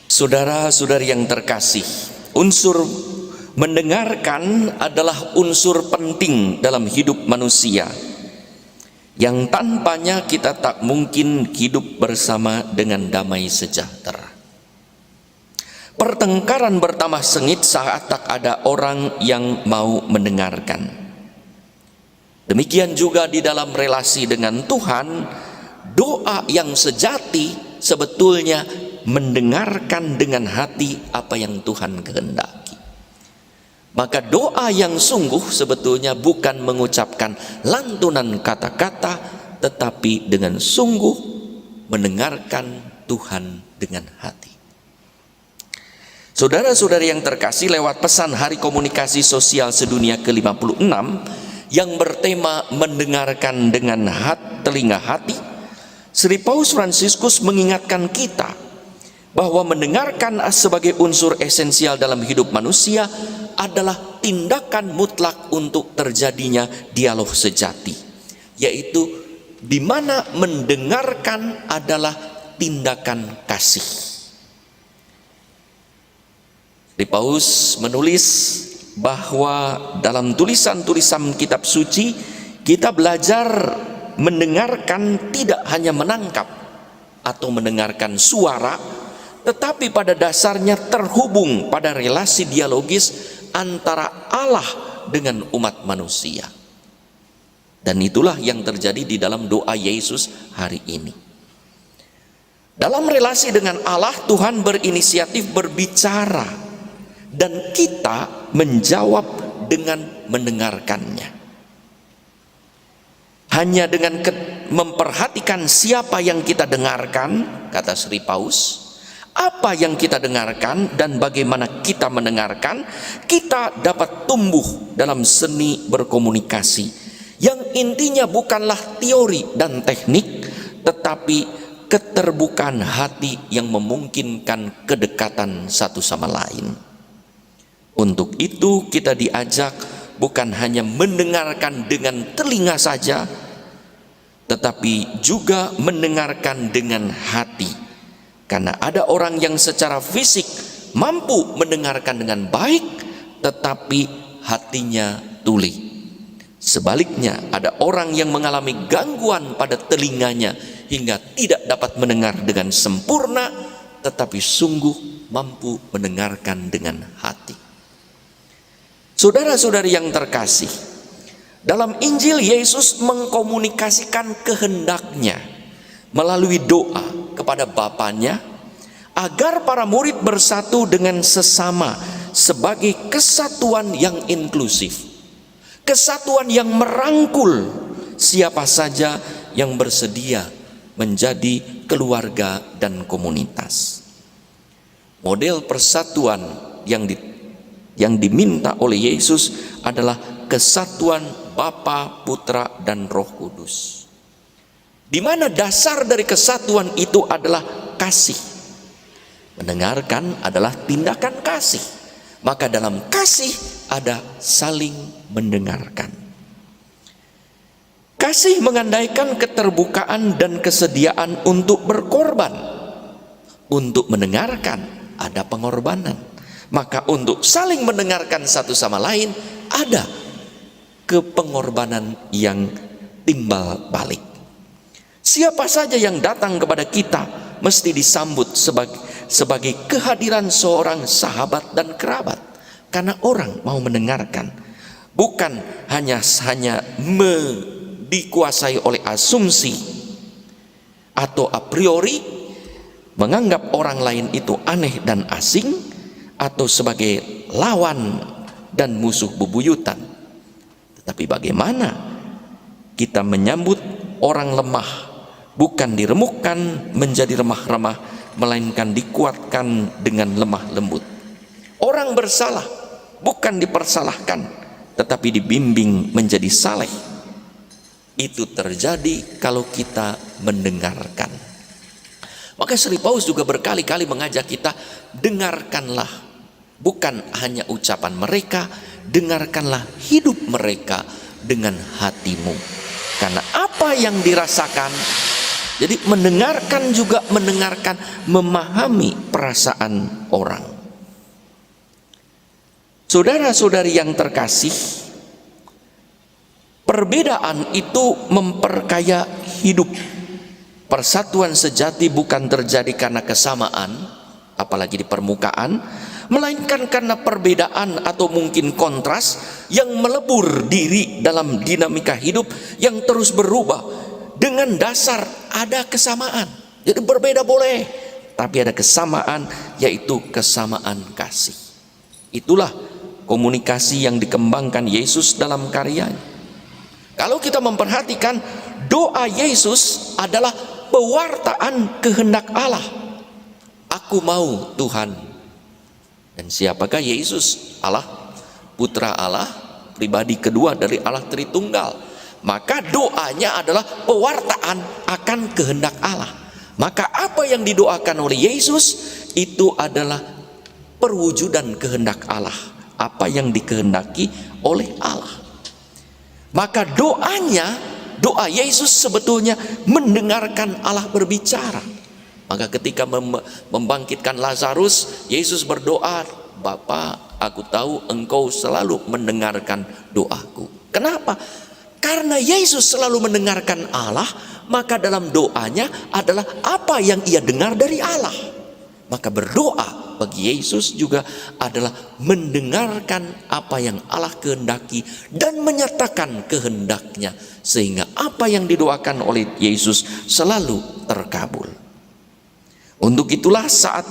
Saudara-saudari yang terkasih, unsur mendengarkan adalah unsur penting dalam hidup manusia, yang tanpanya kita tak mungkin hidup bersama dengan damai sejahtera. Pertengkaran bertambah sengit saat tak ada orang yang mau mendengarkan. Demikian juga di dalam relasi dengan Tuhan, doa yang sejati sebetulnya mendengarkan dengan hati apa yang Tuhan kehendaki. Maka doa yang sungguh sebetulnya bukan mengucapkan lantunan kata-kata, tetapi dengan sungguh mendengarkan Tuhan dengan hati. Saudara-saudari yang terkasih, lewat pesan Hari Komunikasi Sosial Sedunia ke-56 yang bertema mendengarkan dengan telinga hati, Sri Paus Fransiskus mengingatkan kita bahwa mendengarkan sebagai unsur esensial dalam hidup manusia adalah tindakan mutlak untuk terjadinya dialog sejati, yaitu di mana mendengarkan adalah tindakan kasih. Sri Paus menulis bahwa dalam tulisan-tulisan kitab suci kita belajar mendengarkan tidak hanya menangkap atau mendengarkan suara, tetapi pada dasarnya terhubung pada relasi dialogis antara Allah dengan umat manusia. Dan itulah yang terjadi di dalam doa Yesus hari ini. Dalam relasi dengan Allah, Tuhan berinisiatif berbicara dan kita menjawab dengan mendengarkannya. Hanya dengan memperhatikan siapa yang kita dengarkan, kata Sri Paus, apa yang kita dengarkan dan bagaimana kita mendengarkan, kita dapat tumbuh dalam seni berkomunikasi yang intinya bukanlah teori dan teknik, tetapi keterbukaan hati yang memungkinkan kedekatan satu sama lain. Untuk itu kita diajak bukan hanya mendengarkan dengan telinga saja, tetapi juga mendengarkan dengan hati. Karena ada orang yang secara fisik mampu mendengarkan dengan baik, tetapi hatinya tuli. Sebaliknya, ada orang yang mengalami gangguan pada telinganya hingga tidak dapat mendengar dengan sempurna, tetapi sungguh mampu mendengarkan dengan hati. Saudara-saudari yang terkasih, dalam Injil Yesus mengkomunikasikan kehendaknya melalui doa kepada Bapanya agar para murid bersatu dengan sesama sebagai kesatuan yang inklusif, kesatuan yang merangkul siapa saja yang bersedia menjadi keluarga dan komunitas. Model persatuan yang diminta oleh Yesus adalah kesatuan Bapa, Putra, dan Roh Kudus, di mana dasar dari kesatuan itu adalah kasih. Mendengarkan adalah tindakan kasih, maka dalam kasih ada saling mendengarkan. Kasih mengandaikan keterbukaan dan kesediaan untuk berkorban. Untuk mendengarkan ada pengorbanan. Maka untuk saling mendengarkan satu sama lain ada kepengorbanan yang timbal balik. Siapa saja yang datang kepada kita mesti disambut sebagai kehadiran seorang sahabat dan kerabat, karena orang mau mendengarkan, bukan hanya dikuasai oleh asumsi atau a priori menganggap orang lain itu aneh dan asing, atau sebagai lawan dan musuh bebuyutan. Tetapi bagaimana kita menyambut orang lemah, bukan diremukkan menjadi remah-remah, melainkan dikuatkan dengan lemah lembut. Orang bersalah bukan dipersalahkan, tetapi dibimbing menjadi saleh. Itu terjadi kalau kita mendengarkan. Maka Sri Paus juga berkali-kali mengajak kita, dengarkanlah bukan hanya ucapan mereka, dengarkanlah hidup mereka dengan hatimu. Karena apa yang dirasakan Jadi mendengarkan juga mendengarkan, memahami perasaan orang. Saudara-saudari yang terkasih, perbedaan itu memperkaya hidup. Persatuan sejati bukan terjadi karena kesamaan, apalagi di permukaan, melainkan karena perbedaan atau mungkin kontras yang melebur diri dalam dinamika hidup yang terus berubah dengan dasar ada kesamaan. Jadi berbeda boleh, tapi ada kesamaan, yaitu kesamaan kasih. Itulah komunikasi yang dikembangkan Yesus dalam karyanya. Kalau kita memperhatikan, doa Yesus adalah pewartaan kehendak Allah. Aku mau Tuhan. Dan siapakah Yesus? Allah, Putra Allah, pribadi kedua dari Allah Tritunggal. Maka doanya adalah pewartaan akan kehendak Allah. Maka apa yang didoakan oleh Yesus itu adalah perwujudan kehendak Allah, apa yang dikehendaki oleh Allah. Maka doa Yesus sebetulnya mendengarkan Allah berbicara. Maka ketika membangkitkan Lazarus, Yesus berdoa, Bapa, aku tahu engkau selalu mendengarkan doaku. Kenapa? Karena Yesus selalu mendengarkan Allah, maka dalam doanya adalah apa yang ia dengar dari Allah. Maka berdoa bagi Yesus juga adalah mendengarkan apa yang Allah kehendaki dan menyatakan kehendaknya, sehingga apa yang didoakan oleh Yesus selalu terkabul. Untuk itulah saat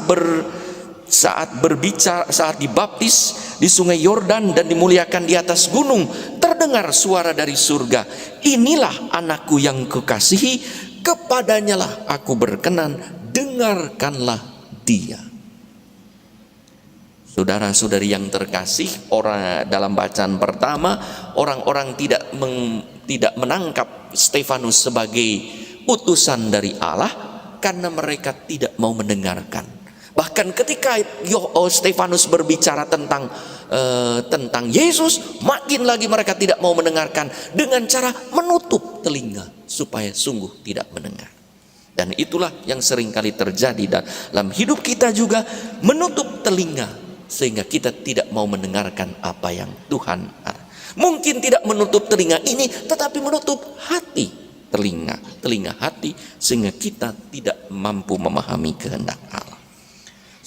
berbicara, saat dibaptis di Sungai Yordan dan dimuliakan di atas gunung, terdengar suara dari surga, inilah anakku yang kukasihi, kepadanya lah aku berkenan, dengarkanlah dia. Saudara-saudari yang terkasih, orang dalam bacaan pertama, orang-orang tidak menangkap Stefanus sebagai utusan dari Allah karena mereka tidak mau mendengarkan. Bahkan ketika Stefanus berbicara tentang Yesus, makin lagi mereka tidak mau mendengarkan dengan cara menutup telinga supaya sungguh tidak mendengar. Dan itulah yang seringkali terjadi dalam hidup kita juga, menutup telinga sehingga kita tidak mau mendengarkan apa yang Tuhan ada. Mungkin tidak menutup telinga ini, tetapi menutup hati, telinga hati, sehingga kita tidak mampu memahami kehendak Allah.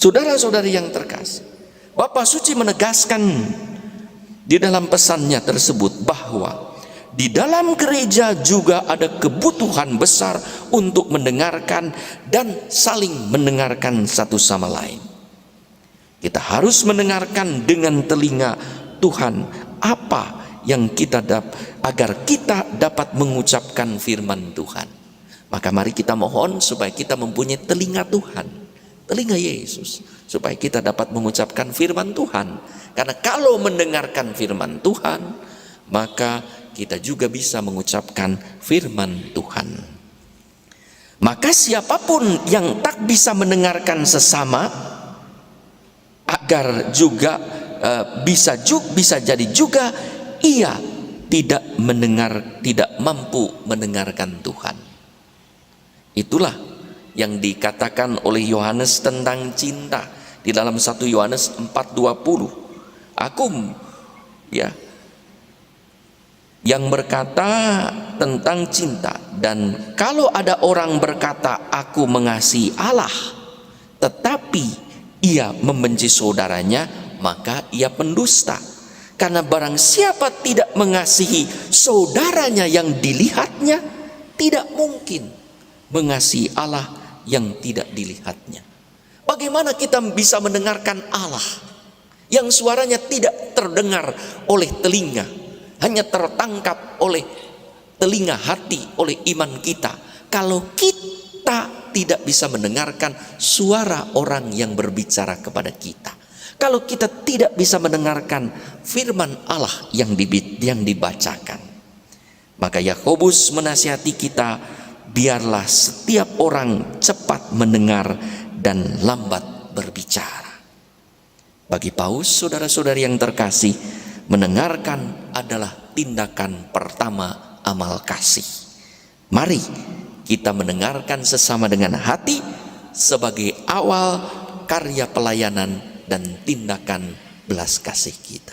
Saudara-saudari yang terkasih, Bapak Suci menegaskan di dalam pesannya tersebut bahwa di dalam gereja juga ada kebutuhan besar untuk mendengarkan dan saling mendengarkan satu sama lain. Kita harus mendengarkan dengan telinga Tuhan apa yang kita agar kita dapat mengucapkan firman Tuhan. Maka mari kita mohon supaya kita mempunyai telinga Tuhan, telinga Yesus, supaya kita dapat mengucapkan firman Tuhan. Karena kalau mendengarkan firman Tuhan, maka kita juga bisa mengucapkan firman Tuhan. Maka siapapun yang tak bisa mendengarkan sesama, agar juga bisa jadi juga ia tidak mampu mendengarkan Tuhan. Itulah yang dikatakan oleh Yohanes tentang cinta di dalam 1 Yohanes 4:20. Aku yang berkata tentang cinta, dan kalau ada orang berkata aku mengasihi Allah tetapi ia membenci saudaranya, maka ia pendusta. Karena barang siapa tidak mengasihi saudaranya yang dilihatnya, tidak mungkin mengasihi Allah yang tidak dilihatnya. Bagaimana kita bisa mendengarkan Allah yang suaranya tidak terdengar oleh telinga, hanya tertangkap oleh telinga hati, oleh iman kita, kalau kita tidak bisa mendengarkan suara orang yang berbicara kepada kita? Kalau kita tidak bisa mendengarkan firman Allah yang dibacakan, maka Yakobus menasihati kita, biarlah setiap orang cepat mendengar dan lambat berbicara. Bagi Paus, saudara-saudari yang terkasih, mendengarkan adalah tindakan pertama amal kasih. Mari kita mendengarkan sesama dengan hati sebagai awal karya pelayanan dan tindakan belas kasih kita.